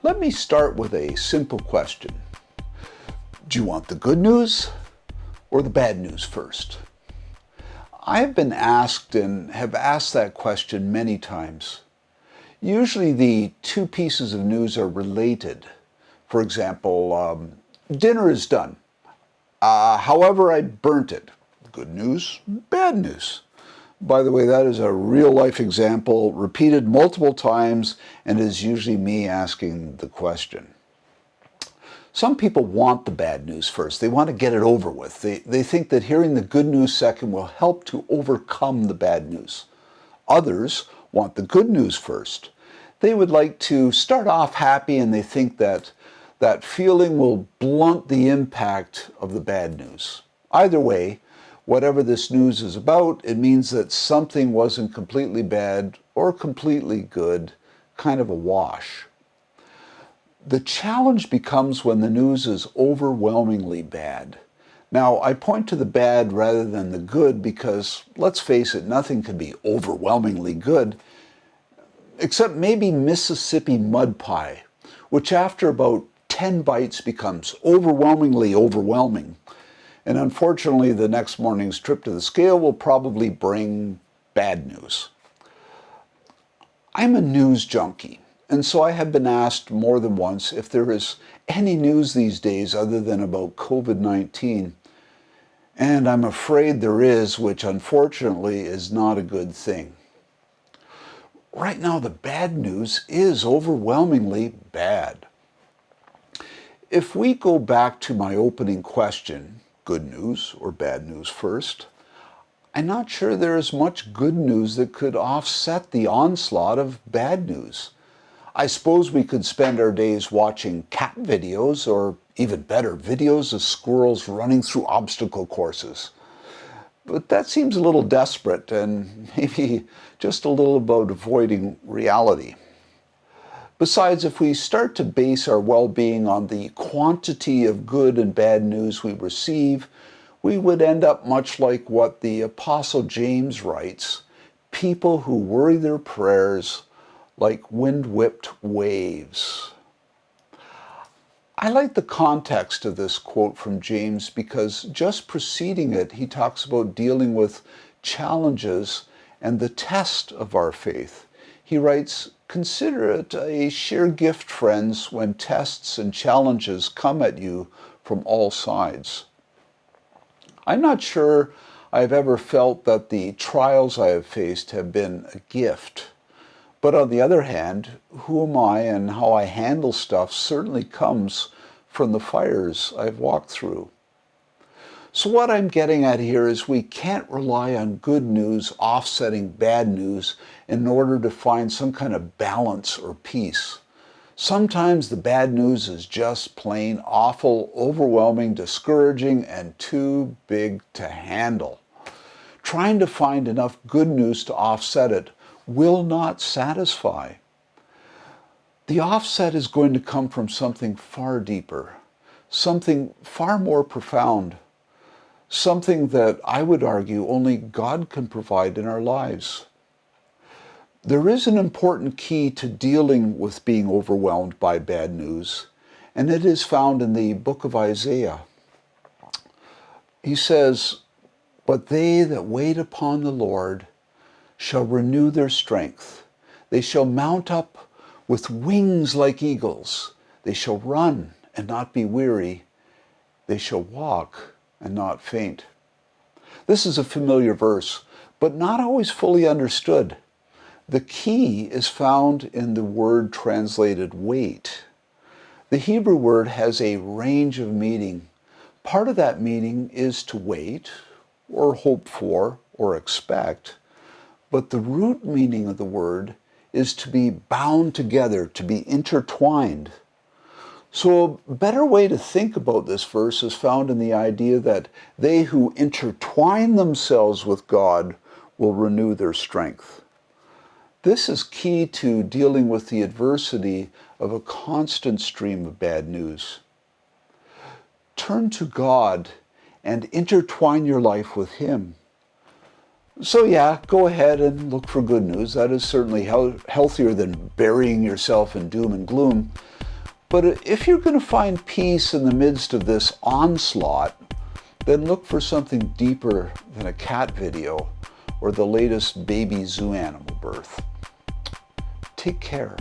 Let me start with a simple question. Do you want the good news or the bad news first? I've been asked and have asked that question many times. Usually the two pieces of news are related. For example, dinner is done. However, I burnt it. Good news, bad news. By the way, that is a real life example repeated multiple times and is usually me asking the question. Some people want the bad news first. They want to get it over with. They think that hearing the good news second will help to overcome the bad news. Others want the good news first. They would like to start off happy and they think that that feeling will blunt the impact of the bad news. Either way, whatever this news is about, it means that something wasn't completely bad or completely good, kind of a wash. The challenge becomes when the news is overwhelmingly bad. Now, I point to the bad rather than the good because, let's face it, nothing can be overwhelmingly good, except maybe Mississippi mud pie, which after about 10 bites becomes overwhelmingly overwhelming. And unfortunately, the next morning's trip to the scale will probably bring bad news. I'm a news junkie, and so I have been asked more than once if there is any news these days other than about COVID-19. And I'm afraid there is, which unfortunately is not a good thing. Right now, the bad news is overwhelmingly bad. If we go back to my opening question, good news or bad news first, I'm not sure there is much good news that could offset the onslaught of bad news. I suppose we could spend our days watching cat videos or even better, videos of squirrels running through obstacle courses. But that seems a little desperate and maybe just a little about avoiding reality. Besides, if we start to base our well-being on the quantity of good and bad news we receive, we would end up much like what the Apostle James writes, people who worry their prayers like wind-whipped waves. I like the context of this quote from James because just preceding it, he talks about dealing with challenges and the test of our faith. He writes, "Consider it a sheer gift, friends, when tests and challenges come at you from all sides." I'm not sure I've ever felt that the trials I have faced have been a gift. But on the other hand, who am I and how I handle stuff certainly comes from the fires I've walked through. So what I'm getting at here is we can't rely on good news offsetting bad news in order to find some kind of balance or peace. Sometimes the bad news is just plain awful, overwhelming, discouraging, and too big to handle. Trying to find enough good news to offset it will not satisfy. The offset is going to come from something far deeper, something far more profound, something that I would argue only God can provide in our lives. There is an important key to dealing with being overwhelmed by bad news, and it is found in the book of Isaiah. He says, "But they that wait upon the Lord shall renew their strength. They shall mount up with wings like eagles. They shall run and not be weary. They shall walk and not faint." This is a familiar verse, but not always fully understood. The key is found in the word translated wait. The Hebrew word has a range of meaning. Part of that meaning is to wait, or hope for, or expect. But the root meaning of the word is to be bound together, to be intertwined. So a better way to think about this verse is found in the idea that they who intertwine themselves with God will renew their strength. This is key to dealing with the adversity of a constant stream of bad news. Turn to God and intertwine your life with Him. So yeah, go ahead and look for good news. That is certainly healthier than burying yourself in doom and gloom. But if you're going to find peace in the midst of this onslaught, then look for something deeper than a cat video or the latest baby zoo animal birth. Take care.